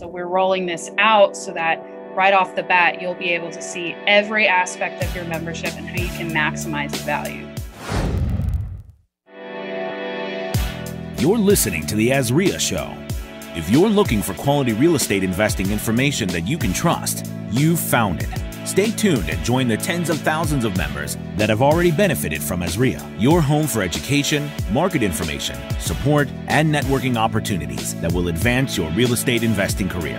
So we're rolling this out so that right off the bat, you'll be able to see every aspect of your membership and how you can maximize the value. You're listening to the Azreia Show. If you're looking for quality real estate investing information that you can trust, you've found it. Stay tuned and join the tens of thousands of members that have already benefited from Azreia, your home for education, market information, support, and networking opportunities that will advance your real estate investing career.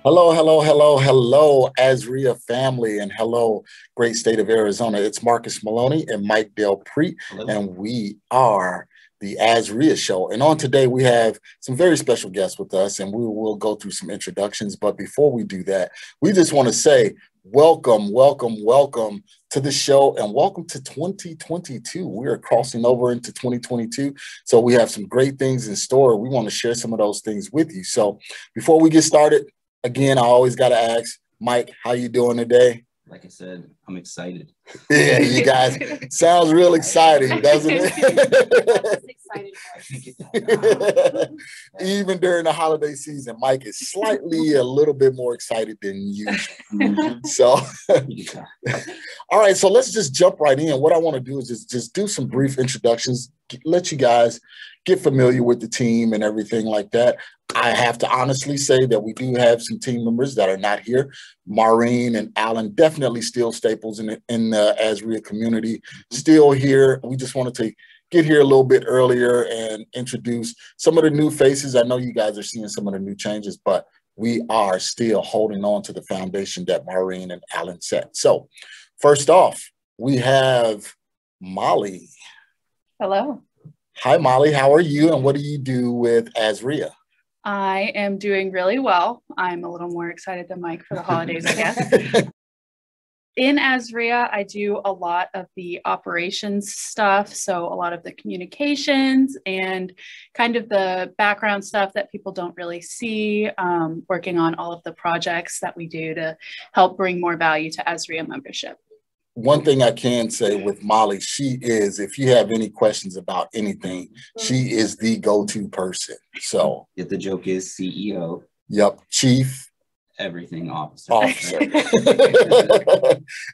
Hello, hello, hello, hello, Azreia family, and hello, great state of Arizona. It's Marcus Maloney and Mike Del Pre, and we are the Azreia Show. And on today, we have some very special guests with us, and we will go through some introductions. But before we do that, we just want to say welcome, welcome, welcome to the show, and welcome to 2022. We are crossing over into 2022, so we have some great things in store. We want to share some of those things with you. So before we get started, again, I always got to ask, Mike, how you doing today? Like I said, I'm excited. Yeah, you guys, sounds real exciting, doesn't it? Even during the holiday season, Mike is slightly a little bit more excited than usual. So, all right, so let's just jump right in. What I want to do is just do some brief introductions, let you guys get familiar with the team and everything like that. I have to honestly say that we do have some team members that are not here. Maureen and Alan, definitely still staples in the Azreia community, still here. We just wanted to get here a little bit earlier and introduce some of the new faces. I know you guys are seeing some of the new changes, but we are still holding on to the foundation that Maureen and Alan set. So first off, we have Molly. Hello. Hi, Molly. How are you, and what do you do with Azreia? I am doing really well. I'm a little more excited than Mike for the holidays, I guess. In Azreia, I do a lot of the operations stuff. So a lot of the communications and kind of the background stuff that people don't really see, working on all of the projects that we do to help bring more value to Azreia membership. One thing I can say with Molly, she is, if you have any questions about anything, she is the go-to person. So if the joke is CEO. Yep. Chief. Everything officer.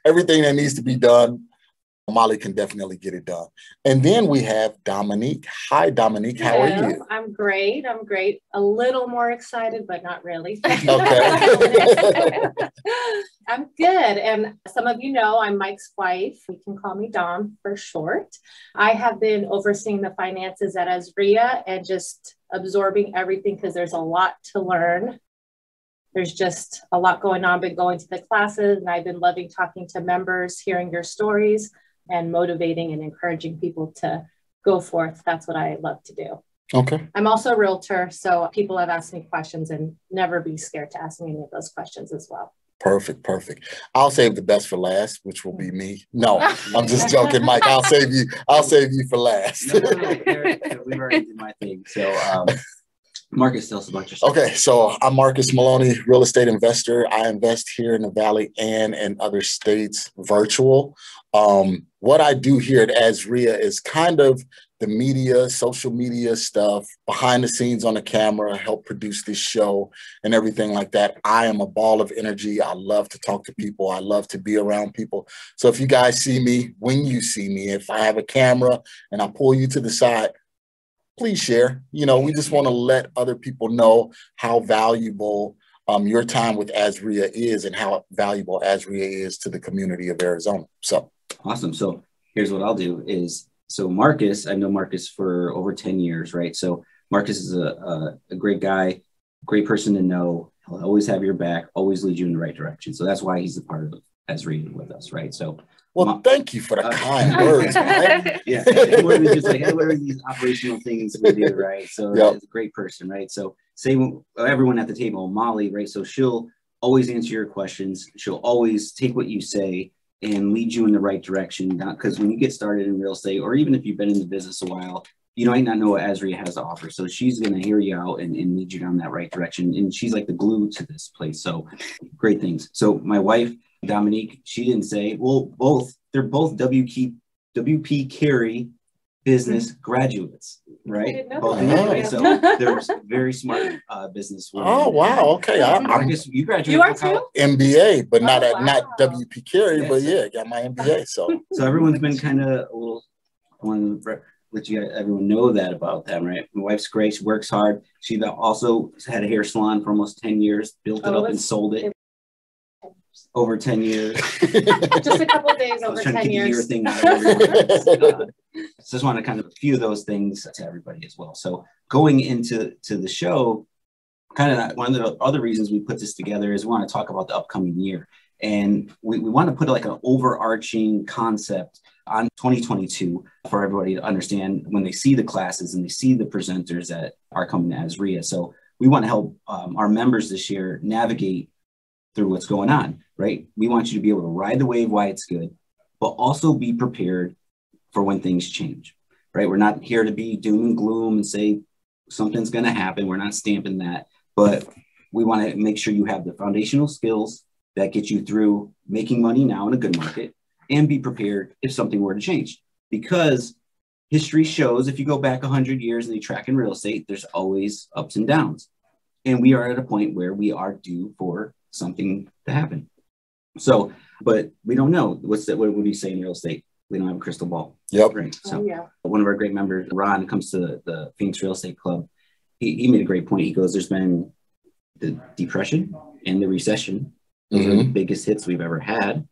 Everything that needs to be done, Molly can definitely get it done. And then we have Dominique. Hi, Dominique. How are you? I'm great. I'm great. A little more excited, but not really. Okay. I'm good. And some of you know I'm Mike's wife. You can call me Dom for short. I have been overseeing the finances at Azreia and just absorbing everything because there's a lot to learn. There's just a lot going on. I've been going to the classes, and I've been loving talking to members, hearing your stories, and motivating and encouraging people to go forth. That's what I love to do. Okay. I'm also a realtor, so people have asked me questions, and never be scared to ask me any of those questions as well. Perfect, perfect. I'll save the best for last, which will be me. No, I'm just joking, Mike. I'll save you for last. No, we've already did my thing. So Marcus, tell us about yourself. Okay, so I'm Marcus Maloney, real estate investor. I invest here in the Valley and in other states virtual. What I do here at Azreia is kind of the media, social media stuff, behind the scenes on the camera, help produce this show and everything like that. I am a ball of energy. I love to talk to people. I love to be around people. So if you guys see me, when you see me, if I have a camera and I pull you to the side, please share. You know, we just want to let other people know how valuable your time with Azreia is and how valuable Azreia is to the community of Arizona. So awesome. So here's what I'll do is, so Marcus, I've known Marcus for over 10 years, right? So Marcus is a great guy, great person to know. He'll always have your back, always lead you in the right direction. So that's why he's a part of Azreia with us, right? So well, thank you for the kind words, man. Yeah, more than just like, hey, what are these operational things we do, right? So He's a great person, right? So say everyone at the table, Molly, right? So she'll always answer your questions. She'll always take what you say and lead you in the right direction. Because when you get started in real estate, or even if you've been in the business a while, you might not know what Azreia has to offer. So she's going to hear you out and lead you down that right direction. And she's like the glue to this place. So great things. So my wife, Dominique, she didn't say, well, they're both WP Carey business graduates, right? Both of you, right? So they're very smart business women. Oh, wow. Okay. I guess you graduated. You are too? MBA, but not wow. WP Carey, Yeah, but so, yeah, got my MBA. So everyone's been kind of a little, I want to let everyone know that about them, right? My wife's great. She works hard. She also had a hair salon for almost 10 years, built it up and sold it. Over 10 years. Just a couple of days over 10 years. Thing out of everyone. So just want to kind of a few of those things to everybody as well. So going into the show, kind of one of the other reasons we put this together is we want to talk about the upcoming year. And we want to put like an overarching concept on 2022 for everybody to understand when they see the classes and they see the presenters that are coming to Azreia. So we want to help our members this year navigate through what's going on, right? We want you to be able to ride the wave while it's good, but also be prepared for when things change, right? We're not here to be doom and gloom and say something's going to happen. We're not stamping that, but we want to make sure you have the foundational skills that get you through making money now in a good market and be prepared if something were to change. Because history shows if you go back 100 years and you track in real estate, there's always ups and downs. And we are at a point where we are due for something to happen. So, but we don't know. What would you say in real estate? We don't have a crystal ball. Yep. Right. So one of our great members, Ron, comes to the Phoenix Real Estate Club. He made a great point. He goes, there's been the depression and the recession. Those are the biggest hits we've ever had.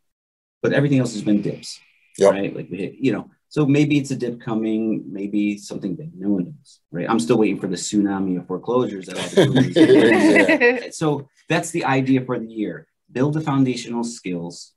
But everything else has been dips. Right? Like we hit, so maybe it's a dip coming, maybe something that no one knows, right? I'm still waiting for the tsunami of foreclosures. So that's the idea for the year. Build the foundational skills,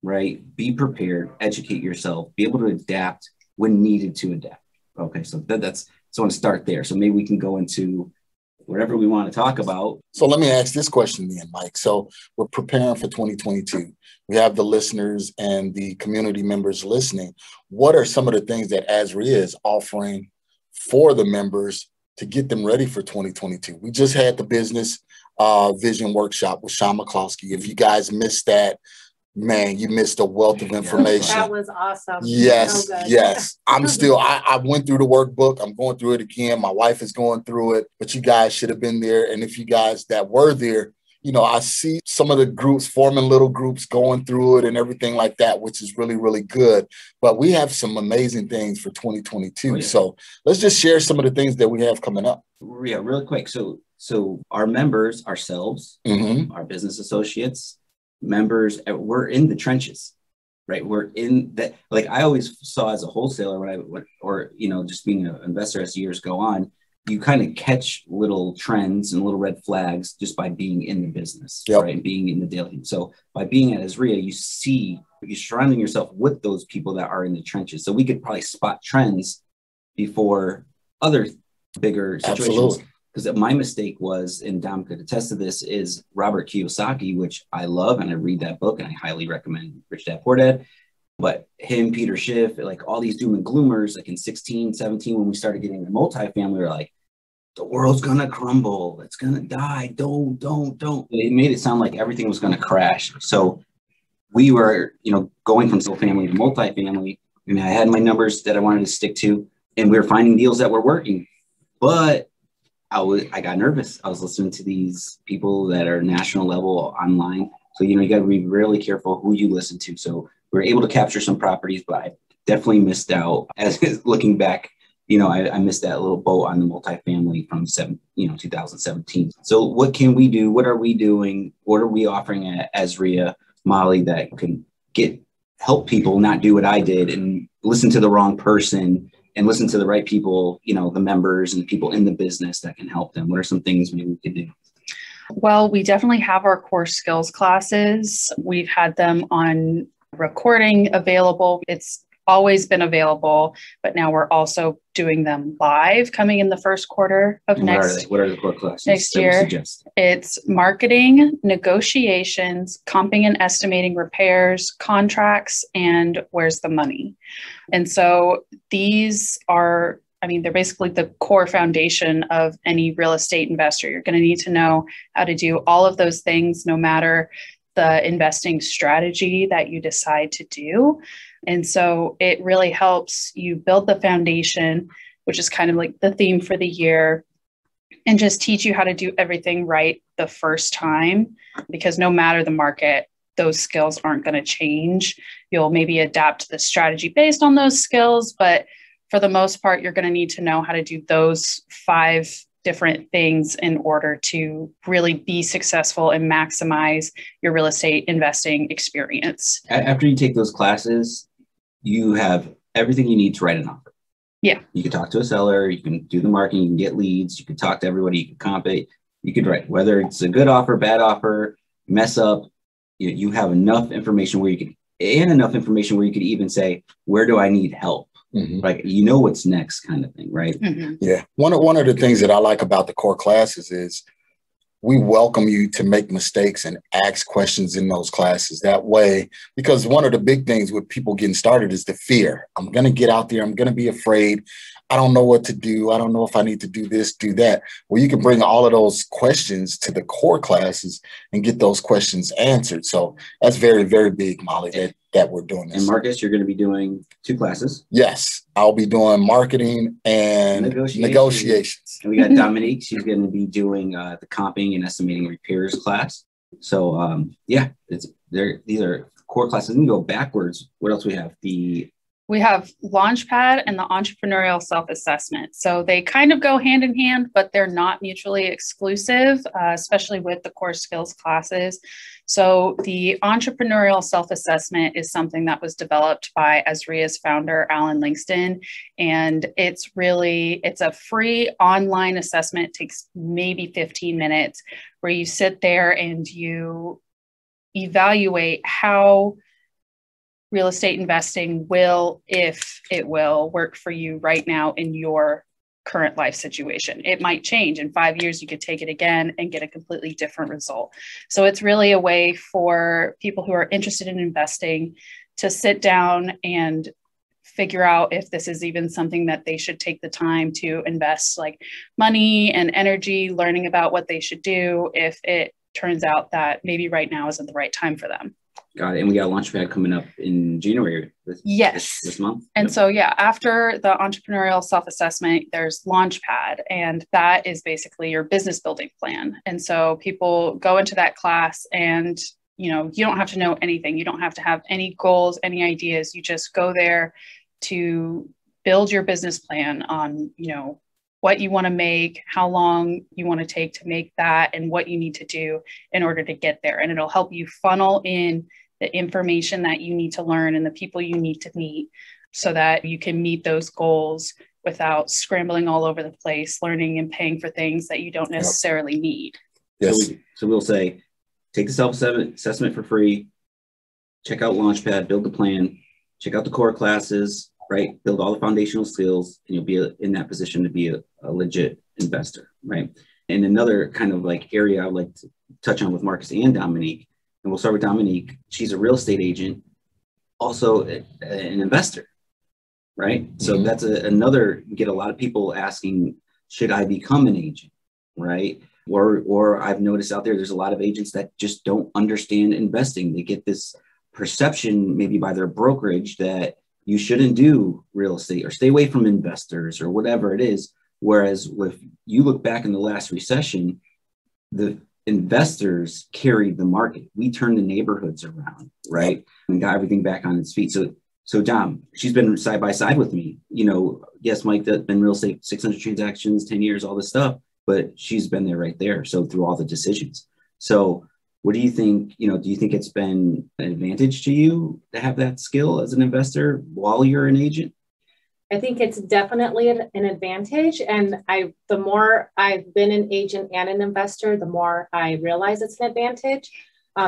right? Be prepared, educate yourself, be able to adapt when needed to adapt. Okay, so so I want to start there. So maybe we can go into whatever we want to talk about. So let me ask this question then, Mike. So we're preparing for 2022. We have the listeners and the community members listening. What are some of the things that Azreia is offering for the members to get them ready for 2022? We just had the business vision workshop with Sean McCloskey. If you guys missed that, man, you missed a wealth of information. That was awesome. Yes, so yes. I went through the workbook. I'm going through it again. My wife is going through it, but you guys should have been there. And if you guys that were there, I see some of the groups forming little groups going through it and everything like that, which is really, really good. But we have some amazing things for 2022. Oh, yeah. So let's just share some of the things that we have coming up. Yeah, really quick. So our members, ourselves, our business associates, members, we're in the trenches, right? We're in that. Like I always saw as a wholesaler or just being an investor as years go on, you kind of catch little trends and little red flags just by being in the business, right? And being in the daily. So by being at Azreia, you're surrounding yourself with those people that are in the trenches. So we could probably spot trends before other bigger situations. Absolutely. Because my mistake was, and Dom could attest to this, is Robert Kiyosaki, which I love, and I read that book, and I highly recommend Rich Dad Poor Dad. But him, Peter Schiff, like all these doom and gloomers, like in 16, 17, when we started getting the multifamily, we were like, the world's going to crumble. It's going to die. Don't. It made it sound like everything was going to crash. So we were, going from single family to multifamily. I mean, I had my numbers that I wanted to stick to, and we were finding deals that were working. But I got nervous. I was listening to these people that are national level online. So, you got to be really careful who you listen to. So we were able to capture some properties, but I definitely missed out. As looking back, I missed that little boat on the multifamily from 2017. So what can we do? What are we doing? What are we offering at Azreia, Molly, that can help people not do what I did and listen to the wrong person and listen to the right people, the members and the people in the business that can help them? What are some things maybe we could do? Well, we definitely have our core skills classes. We've had them on recording available. It's always been available, but now we're also doing them live coming in the first quarter of What are the core classes next year? It's marketing, negotiations, comping and estimating repairs, contracts, and where's the money. And so these are, they're basically the core foundation of any real estate investor. You're going to need to know how to do all of those things, no matter the investing strategy that you decide to do. And so it really helps you build the foundation, which is kind of like the theme for the year, and just teach you how to do everything right the first time, because no matter the market, those skills aren't going to change. You'll maybe adapt the strategy based on those skills, but for the most part, you're going to need to know how to do those 5 different things in order to really be successful and maximize your real estate investing experience. After you take those classes, you have everything you need to write an offer. Yeah. You can talk to a seller, you can do the marketing, you can get leads, you can talk to everybody, you can comp it, you could write, whether it's a good offer, bad offer, mess up, you have enough information where you can, and enough information where you could even say, where do I need help? Mm-hmm. Like, what's next kind of thing, right? Mm-hmm. Yeah. One of the things that I like about the core classes is we welcome you to make mistakes and ask questions in those classes. That way, because one of the big things with people getting started is the fear. I'm going to get out there. I'm going to be afraid. I don't know what to do. I don't know if I need to do this, do that. Well, you can bring all of those questions to the core classes and get those questions answered. So that's very, very big, Molly, that we're doing this. And Marcus, you're going to be doing 2 classes. Yes, I'll be doing marketing and negotiations. And we got Dominique. She's going to be doing the comping and estimating repairs class. So these are core classes. We can go backwards. What else we have? We have Launchpad and the Entrepreneurial Self Assessment. So they kind of go hand in hand, but they're not mutually exclusive, especially with the core skills classes. So the Entrepreneurial Self Assessment is something that was developed by Azreia's founder, Alan Langston. And it's a free online assessment. It takes maybe 15 minutes where you sit there and you evaluate how real estate investing will, if it will, work for you right now in your current life situation. It might change. In 5 years, you could take it again and get a completely different result. So it's really a way for people who are interested in investing to sit down and figure out if this is even something that they should take the time to invest like money and energy, learning about what they should do if it turns out that maybe right now isn't the right time for them. Got it. And we got Launchpad coming up in January this month. And so, after the Entrepreneurial Self Assessment, there's Launchpad, and that is basically your business building plan. And so people go into that class and, you don't have to know anything. You don't have to have any goals, any ideas. You just go there to build your business plan on, what you want to make, how long you want to take to make that, and what you need to do in order to get there. And it'll help you funnel in the information that you need to learn and the people you need to meet so that you can meet those goals without scrambling all over the place, learning and paying for things that you don't necessarily need. Yes. So we'll say, take the self-assessment for free, check out Launchpad, build the plan, check out the core classes, right? Build all the foundational skills, and you'll be in that position to be a legit investor, right? And another kind of like area I would like to touch on with Marcus and Dominique, and we'll start with Dominique. She's a real estate agent, also an investor, right? Mm-hmm. So that's another, you get a lot of people asking, should I become an agent, right? Or I've noticed out there's a lot of agents that just don't understand investing. They get this perception maybe by their brokerage that you shouldn't do real estate or stay away from investors or whatever it is. Whereas if you look back in the last recession, the investors carried the market. We turned the neighborhoods around, right? And got everything back on its feet. So Dom, she's been side by side with me. Yes, Mike, that's been real estate, 600 transactions, 10 years, all this stuff, but she's been there right there. So through all the decisions. So what do you think, do you think it's been an advantage to you to have that skill as an investor while you're an agent? I think it's definitely an advantage. And the more I've been an agent and an investor, the more I realize it's an advantage.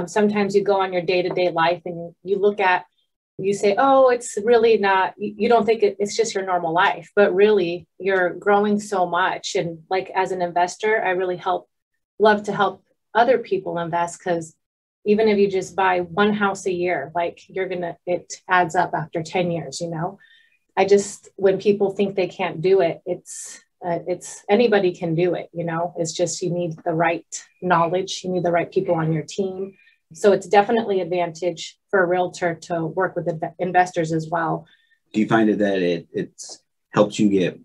Sometimes you go on your day-to-day life and you say, oh, it's really not, you don't think it's just your normal life, but really you're growing so much. And like as an investor, I really love to help other people invest, because even if you just buy one house a year, like it adds up after 10 years, when people think they can't do it, it's anybody can do it, it's just, you need the right knowledge. You need the right people on your team. So it's definitely advantage for a realtor to work with investors as well. Do you find it that it's helped you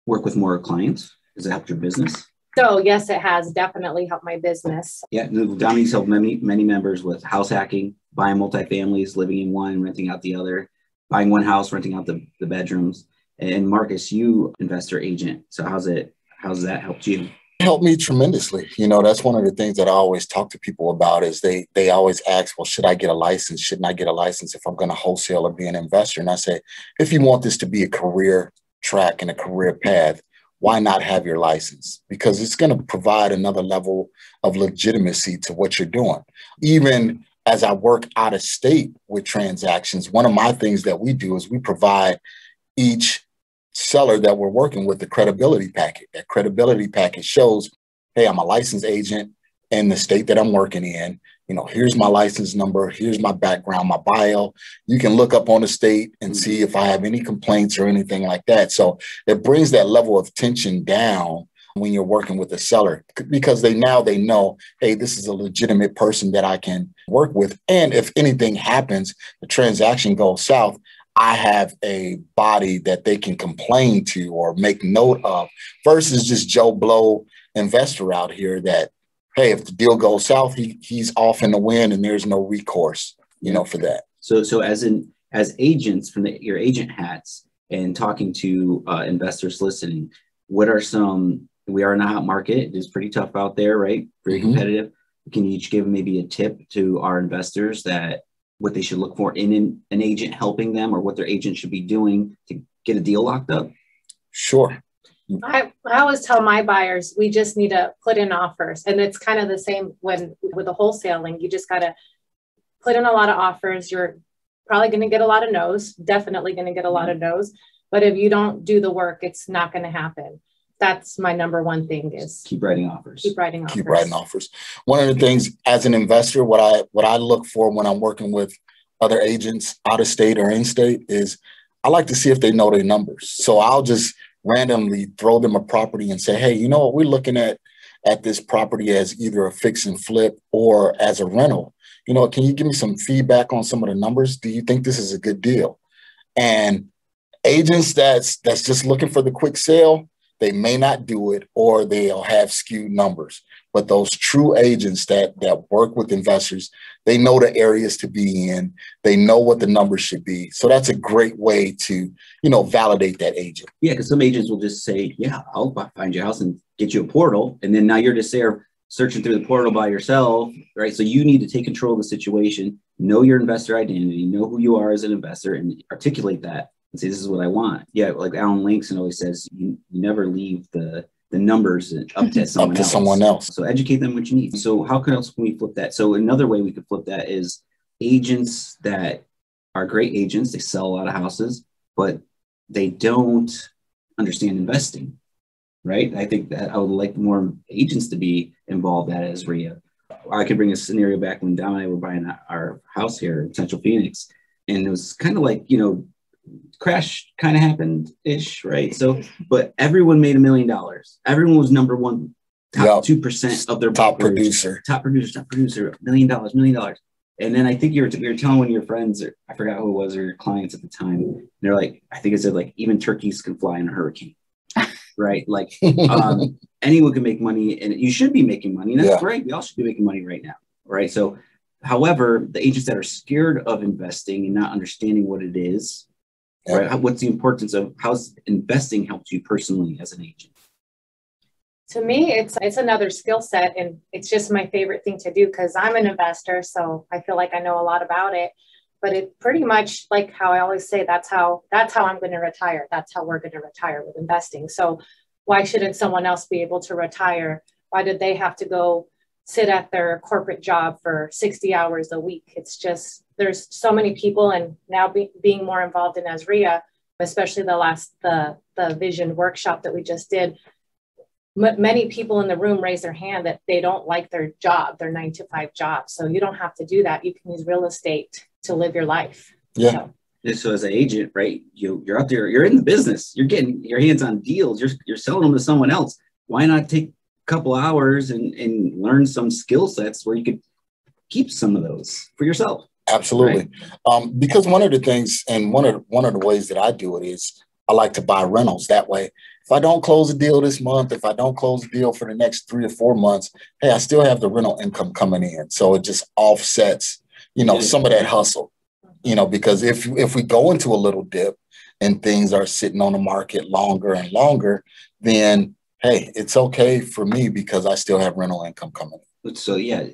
work with more clients? Does it help your business? So yes, it has definitely helped my business. Yeah, Dominique's helped many members with house hacking, buying multifamilies, living in one, renting out the other, buying one house, renting out the bedrooms. And Marcus, you investor agent. So how's that helped you? It helped me tremendously. That's one of the things that I always talk to people about is they always ask, well, should I get a license? Shouldn't I get a license if I'm going to wholesale or be an investor? And I say, if you want this to be a career track and a career path, why not have your license? Because it's going to provide another level of legitimacy to what you're doing. Even as I work out of state with transactions, one of my things that we do is we provide each seller that we're working with the credibility packet. That credibility packet shows, hey, I'm a licensed agent in the state that I'm working in. Here's my license number. Here's my background, my bio. You can look up on the state and see if I have any complaints or anything like that. So it brings that level of tension down when you're working with a seller, because they know, hey, this is a legitimate person that I can work with. And if anything happens, the transaction goes south, I have a body that they can complain to or make note of, versus just Joe Blow investor out here that, hey, if the deal goes south, he's off in the wind and there's no recourse, for that. So as agents from your agent hats and talking to investors listening, what are we are in a hot market. It's pretty tough out there, right? Very competitive. Can you each give maybe a tip to our investors that what they should look for in an agent helping them, or what their agent should be doing to get a deal locked up? Sure. I always tell my buyers, we just need to put in offers. And it's kind of the same with the wholesaling. You just got to put in a lot of offers. You're probably going to get a lot of no's, definitely going to get a lot of no's. But if you don't do the work, it's not going to happen. That's my number one thing is keep writing offers. Keep writing offers. Keep writing offers. One of the things as an investor, what I look for when I'm working with other agents out of state or in state is I like to see if they know their numbers. So I'll just randomly throw them a property and say, hey, you know what, we're looking at this property as either a fix and flip or as a rental. Can you give me some feedback on some of the numbers? Do you think this is a good deal? And agents that's just looking for the quick sale, they may not do it, or they'll have skewed numbers. But those true agents that work with investors, they know the areas to be in. They know what the numbers should be. So that's a great way to, validate that agent. Yeah, because some agents will just say, yeah, I'll find your house and get you a portal. And then now you're just there searching through the portal by yourself, right? So you need to take control of the situation, know your investor identity, know who you are as an investor, and articulate that and say, this is what I want. Yeah, like Alan Langston always says, you never leave the numbers up to someone else. So educate them what you need. So how else can we flip that? So another way we could flip that is agents that are great agents. They sell a lot of houses, but they don't understand investing, right? I think that I would like more agents to be involved at Azreia. I could bring a scenario back when Dom and I were buying our house here in Central Phoenix. And it was kind of like, crash kind of happened-ish, right? So, but everyone made $1 million. Everyone was number one, top 2% of their top producer, $1 million. And then I think you were telling one of your friends, or I forgot who it was, or your clients at the time, and they're like, I think it said like, even turkeys can fly in a hurricane, right? Like anyone can make money, and you should be making money. And that's great. We all should be making money right now, right? So, however, the agents that are scared of investing and not understanding what it is, right? What's the importance of how's investing helped you personally as an agent? To me, it's another skill set, and it's just my favorite thing to do because I'm an investor, so I feel like I know a lot about it. But it pretty much, like how I always say, that's how I'm going to retire. That's how we're going to retire with investing. So why shouldn't someone else be able to retire? Why did they have to go sit at their corporate job for 60 hours a week? It's just, there's so many people, and now being more involved in Azreia, especially the vision workshop that we just did, many people in the room raise their hand that they don't like their job, their 9-to-5 job. So you don't have to do that. You can use real estate to live your life. Yeah. So as an agent, right, you're out there, you're in the business, you're getting your hands on deals, you're selling them to someone else. Why not take a couple hours and learn some skill sets where you could keep some of those for yourself. Absolutely. Right? Because one of the things, and one of the ways that I do it is I like to buy rentals. That way, if I don't close a deal this month, if I don't close a deal for the next 3 or 4 months, hey, I still have the rental income coming in. So it just offsets, some of that hustle, because if we go into a little dip and things are sitting on the market longer and longer, then, hey, it's okay for me because I still have rental income coming in. So yeah,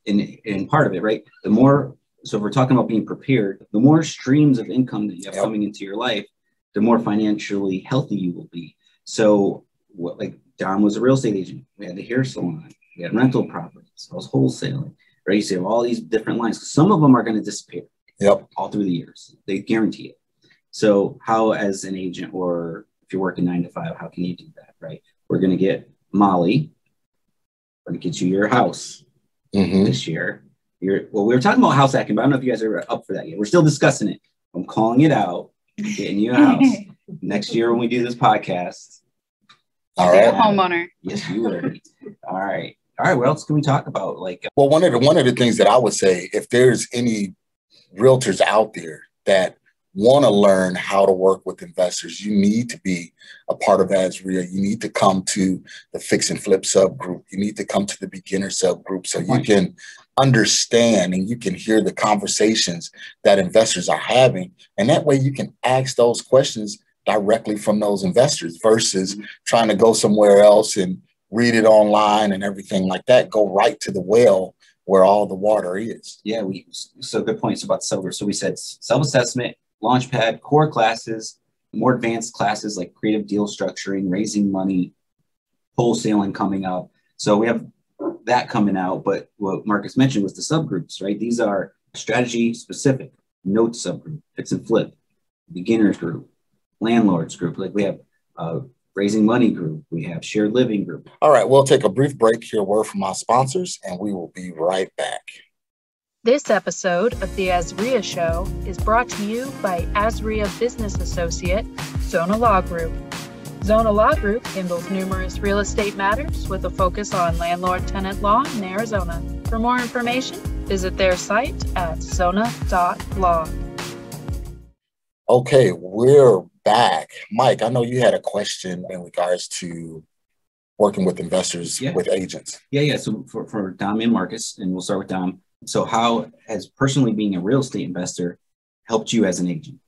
in part of it, right? So if we're talking about being prepared, the more streams of income that you have coming into your life, the more financially healthy you will be. So like Don was a real estate agent. We had the hair salon, we had rental properties, I was wholesaling, right? So you have all these different lines. Some of them are going to disappear all through the years. They guarantee it. So how, as an agent, or if you're working 9 to 5, how can you do that, right? We're going to get Molly, we're going to get you your house this year. We were talking about house hacking, but I don't know if you guys are up for that yet. We're still discussing it. I'm calling it out, getting you a house. Next year when we do this podcast. All right. Homeowner. Yes, you will. All right. What else can we talk about? Well, one of the things that I would say, if there's any realtors out there that want to learn how to work with investors, you need to be a part of Azreia. You need to come to the fix and flip subgroup. You need to come to the beginner subgroup so you can understand and you can hear the conversations that investors are having. And that way you can ask those questions directly from those investors versus trying to go somewhere else and read it online and everything like that. Go right to the well where all the water is. Yeah, so good points about subgroups. So we said self-assessment, Launchpad, core classes, more advanced classes like creative deal structuring, raising money, wholesaling coming up. So we have that coming out. But what Marcus mentioned was the subgroups, right? These are strategy specific, note subgroup, fix and flip, beginners group, landlords group. Like we have raising money group, we have shared living group. All right, we'll take a brief break, hear a word from our sponsors, and we will be right back. This episode of the Azreia Show is brought to you by Azreia Business Associate, Zona Law Group. Zona Law Group handles numerous real estate matters with a focus on landlord-tenant law in Arizona. For more information, visit their site at zona.law. Okay, we're back. Mike, I know you had a question in regards to working with investors, with agents. Yeah. So for Dom and Marcus, and we'll start with Dom. So how has personally being a real estate investor helped you as an agent?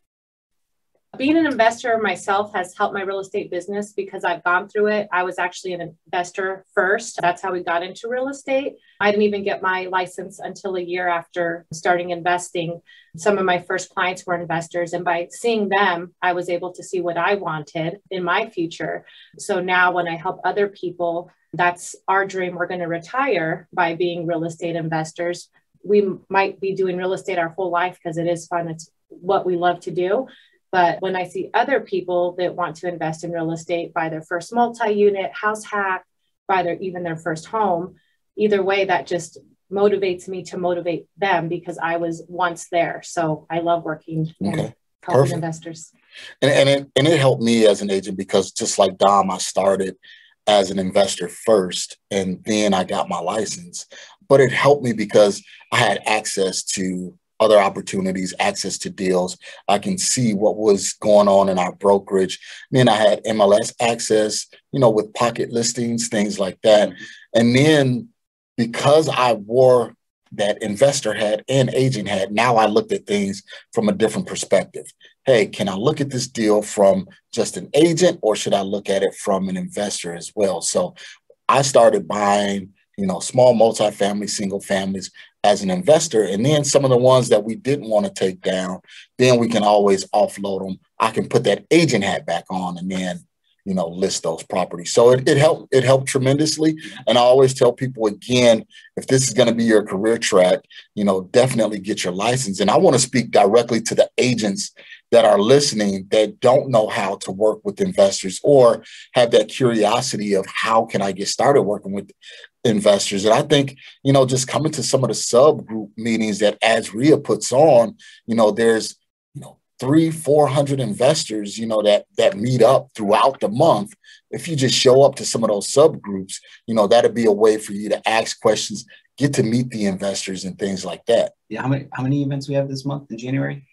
Being an investor myself has helped my real estate business because I've gone through it. I was actually an investor first. That's how we got into real estate. I didn't even get my license until a year after starting investing. Some of my first clients were investors, and by seeing them, I was able to see what I wanted in my future. So now when I help other people, that's our dream. We're going to retire by being real estate investors. We might be doing real estate our whole life because it is fun. It's what we love to do. But when I see other people that want to invest in real estate, buy their first multi-unit, house hack, buy even their first home, either way, that just motivates me to motivate them because I was once there. So I love working and helping investors. And it helped me as an agent because just like Dom, I started as an investor first, and then I got my license. But it helped me because I had access to other opportunities, access to deals. I can see what was going on in our brokerage. Then I had MLS access, with pocket listings, things like that. And then because I wore that investor hat and agent hat, now I looked at things from a different perspective. Hey, can I look at this deal from just an agent, or should I look at it from an investor as well? So I started buying, small multifamily, single families as an investor. And then some of the ones that we didn't want to take down, then we can always offload them. I can put that agent hat back on and then, list those properties. So it helped tremendously. And I always tell people, again, if this is going to be your career track, definitely get your license. And I want to speak directly to the agents that are listening that don't know how to work with investors or have that curiosity of how can I get started working with investors. And I think, just coming to some of the subgroup meetings that Azreia puts on, there's, 300-400 investors, that meet up throughout the month. If you just show up to some of those subgroups, that'd be a way for you to ask questions, get to meet the investors and things like that. Yeah. How many events we have this month in January?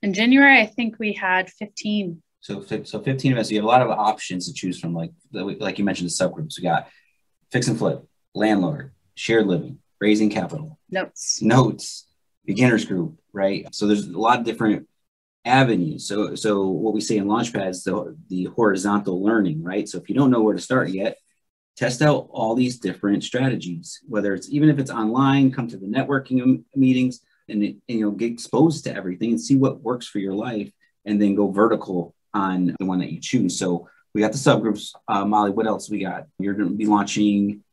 In January, I think we had 15. So 15 events. You have a lot of options to choose from. Like you mentioned, the subgroups. We got fix and flip, landlord, shared living, raising capital, notes, beginners group, right? So there's a lot of different avenues. So what we say in Launchpad is the horizontal learning, right? So if you don't know where to start yet, test out all these different strategies, whether it's even if it's online, come to the networking meetings and get exposed to everything and see what works for your life, and then go vertical on the one that you choose. So we got the subgroups. Molly, what else we got? You're going to be launching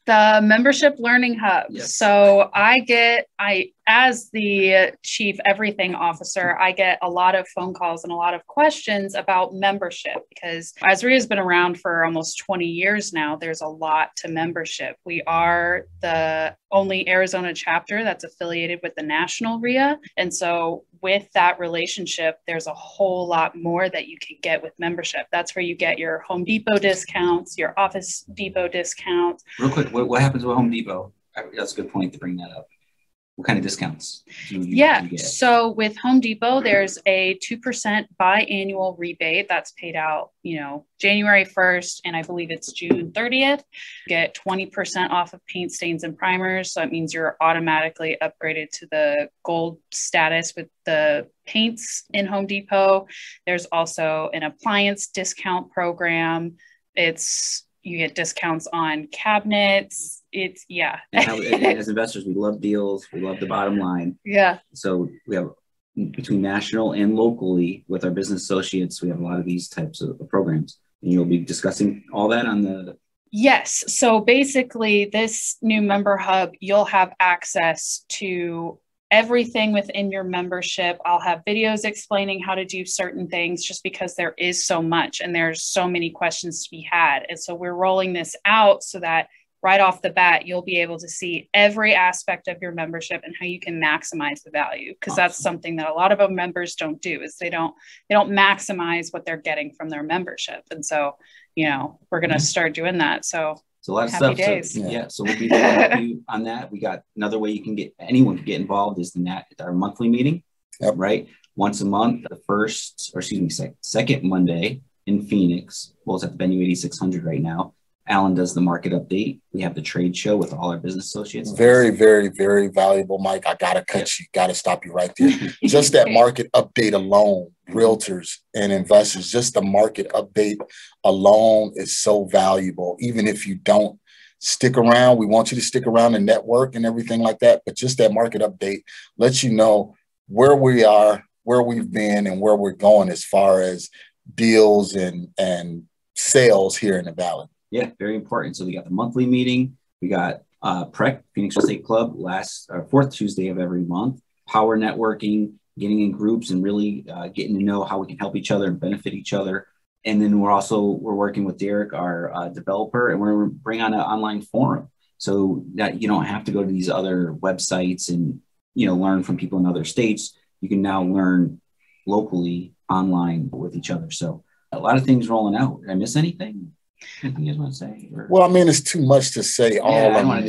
the membership learning hub. Yes. So as the chief everything officer, I get a lot of phone calls and a lot of questions about membership, because Azreia has been around for almost 20 years now. There's a lot to membership. We are the only Arizona chapter that's affiliated with the national RIA. And so with that relationship, there's a whole lot more that you can get with membership. That's where you get your Home Depot discounts, your Office Depot discounts. Real quick, what happens with Home Depot? That's a good point to bring that up. What kind of discounts do you get? So with Home Depot, there's a 2% biannual rebate that's paid out, January 1st, and I believe it's June 30th. You get 20% off of paint stains and primers. So that means you're automatically upgraded to the gold status with the paints in Home Depot. There's also an appliance discount program. You get discounts on cabinets. As investors, we love deals. We love the bottom line. Yeah. So we have between national and locally with our business associates, we have a lot of these types of programs. And you'll be discussing all that on the... Yes. So basically this new member hub, you'll have access to everything within your membership. I'll have videos explaining how to do certain things, just because there is so much and there's so many questions to be had. And so we're rolling this out so that right off the bat, you'll be able to see every aspect of your membership and how you can maximize the value. Because that's something that a lot of our members don't do, is they don't maximize what they're getting from their membership. And so, we're going to start doing that. So a lot of happy stuff. Days. So we'll be there to help you on that. We got another way anyone can get involved is our monthly meeting, right? Once a month, second Monday in Phoenix. Well, it's at the venue 8600 right now. Alan does the market update. We have the trade show with all our business associates. Very, very, very valuable, Mike. I got to stop you right there. Just that market update alone, realtors and investors, just the market update alone is so valuable. Even if you don't stick around, we want you to stick around and network and everything like that. But just that market update lets you know where we are, where we've been, and where we're going as far as deals and sales here in the Valley. Yeah, very important. So we got the monthly meeting. We got PREC, Phoenix Real Estate Club, fourth Tuesday of every month. Power networking, getting in groups and really getting to know how we can help each other and benefit each other. And then we're working with Derek, our developer, and we're going to bring on an online forum so that you don't have to go to these other websites and learn from people in other states. You can now learn locally online with each other. So a lot of things rolling out. Did I miss anything? Anything you guys want to say? Well, I mean, it's too much to say all in one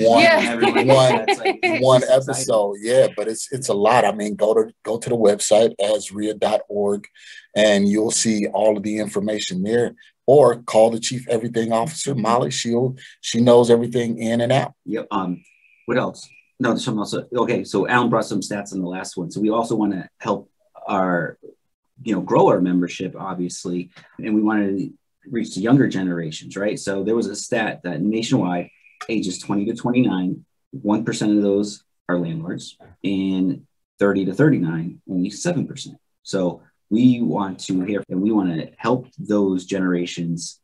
episode. Yeah, but it's a lot. I mean, go to the website, azreia.org, and you'll see all of the information there. Or call the chief everything officer, Molly. She knows everything in and out. Yep. What else? No, there's something else. Okay, so Alan brought some stats on the last one. So we also want to help our, grow our membership, obviously, and we wanted to reach the younger generations, right? So there was a stat that nationwide, ages 20 to 29, 1% of those are landlords, and 30 to 39, only 7%. So we want to hear, and we want to help those generations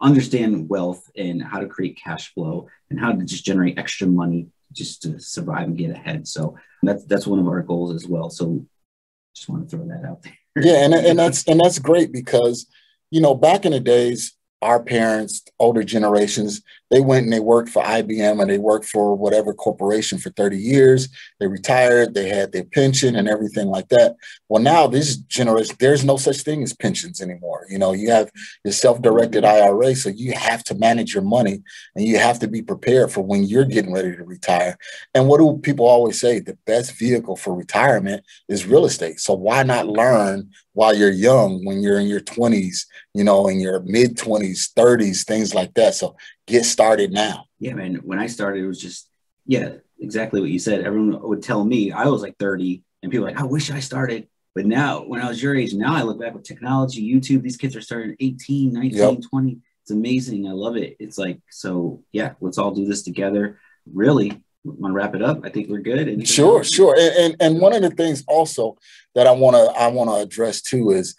understand wealth and how to create cash flow and how to just generate extra money just to survive and get ahead. So that's one of our goals as well. So just want to throw that out there. Yeah, and that's great because back in the days, our parents, older generations, they went and they worked for IBM and they worked for whatever corporation for 30 years. They retired, they had their pension and everything like that. Well, now this generation, there's no such thing as pensions anymore. You know, you have your self-directed IRA, so you have to manage your money and you have to be prepared for when you're getting ready to retire. And what do people always say? The best vehicle for retirement is real estate. So why not learn while you're young, when you're in your 20s, you know, in your mid 20s, 30s, things like that. So get started now. Yeah, man. When I started, it was just, yeah, exactly what you said. Everyone would tell me I was like 30 and people were like, I wish I started. But now when I was your age, now I look back with technology, YouTube, these kids are starting at 18, 19, 20. It's amazing. I love it. It's like, so yeah, let's all do this together. Really. Want to wrap it up? I think we're good. Sure. And one of the things also that I want to address too is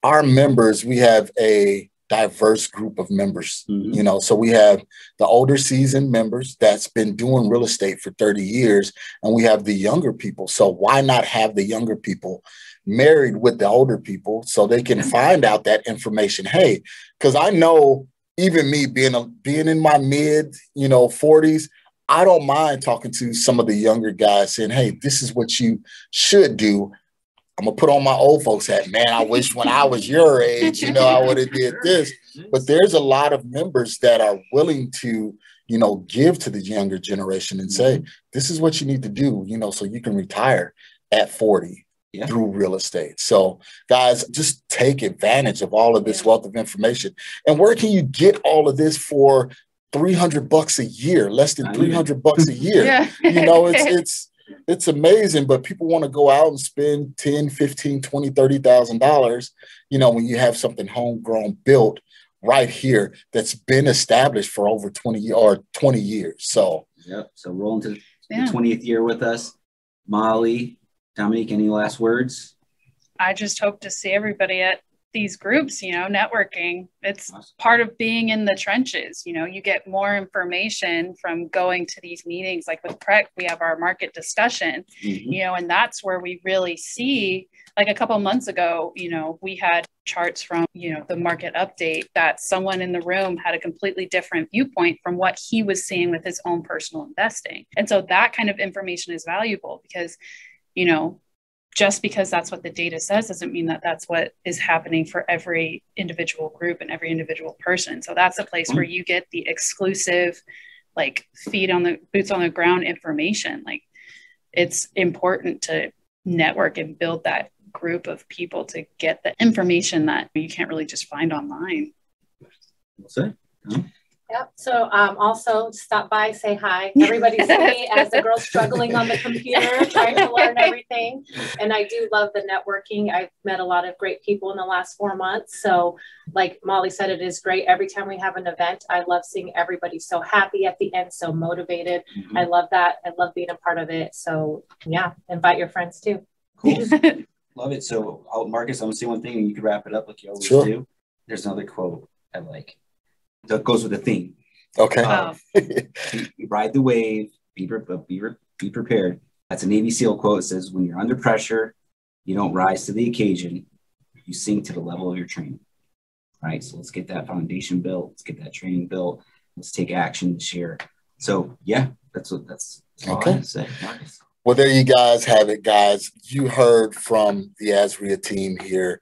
our members. We have a diverse group of members, you know, so we have the older seasoned members that's been doing real estate for 30 years, and we have the younger people. So why not have the younger people married with the older people so they can find out that information? Hey, because I know even me being in my mid, 40s, I don't mind talking to some of the younger guys saying, hey, this is what you should do. I'm going to put on my old folks hat. Man, I wish when I was your age, I would have did this. But there's a lot of members that are willing to, give to the younger generation and say, this is what you need to do, so you can retire at 40 through real estate. So guys, just take advantage of all of this wealth of information. And where can you get all of this for $300 a year, less than $300 a year? It's amazing, but people want to go out and spend $10, $15, $20, $30,000, when you have something homegrown built right here that's been established for over 20 years. So, so roll into the 20th year with us. Molly, Dominique, any last words? I just hope to see everybody at these groups, networking. It's part of being in the trenches. You get more information from going to these meetings. Like with PREC, we have our market discussion, and that's where we really see, like a couple of months ago, we had charts from, the market update that someone in the room had a completely different viewpoint from what he was seeing with his own personal investing. And so that kind of information is valuable because, just because that's what the data says doesn't mean that that's what is happening for every individual group and every individual person. So that's a place where you get the exclusive, like boots on the ground information. Like it's important to network and build that group of people to get the information that you can't really just find online. What's that? Yep. So also stop by, say hi. Everybody see me as the girl struggling on the computer, trying to learn everything. And I do love the networking. I've met a lot of great people in the last 4 months. So like Molly said, it is great. Every time we have an event, I love seeing everybody so happy at the end, so motivated. I love that. I love being a part of it. So yeah, invite your friends too. Cool. Love it. So Marcus, I'm going to say one thing and you can wrap it up like you always do. There's another quote I like. That goes with the theme. Okay. You ride the wave, be prepared. That's a Navy SEAL quote. It says, when you're under pressure, you don't rise to the occasion, you sink to the level of your training. All right. So let's get that foundation built. Let's get that training built. Let's take action this year. So yeah, that's all I have to say. Marcus. Well, there you guys have it, guys. You heard from the Azreia team here.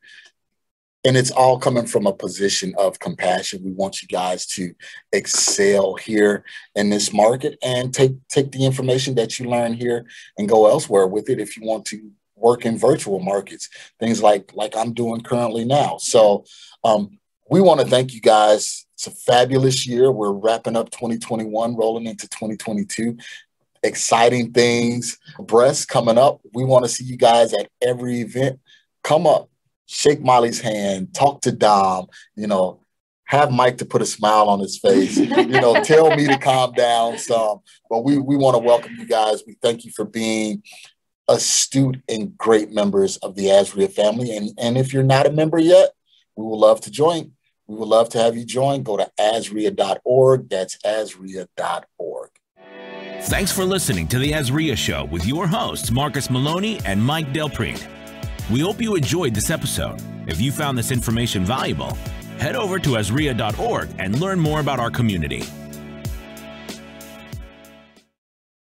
And it's all coming from a position of compassion. We want you guys to excel here in this market and take the information that you learn here and go elsewhere with it if you want to work in virtual markets, things like I'm doing currently now. So we want to thank you guys. It's a fabulous year. We're wrapping up 2021, rolling into 2022. Exciting things, breasts coming up. We want to see you guys at every event. Come up. Shake Molly's hand, talk to Dom, have Mike to put a smile on his face, tell me to calm down some. But we want to welcome you guys. We thank you for being astute and great members of the Azreia family. And if you're not a member yet, we would love to join. We would love to have you join. Go to azreia.org. That's azreia.org. Thanks for listening to The Azreia Show with your hosts, Marcus Maloney and Mike Delprete. We hope you enjoyed this episode. If you found this information valuable, Head over to azreia.org and learn more about our community.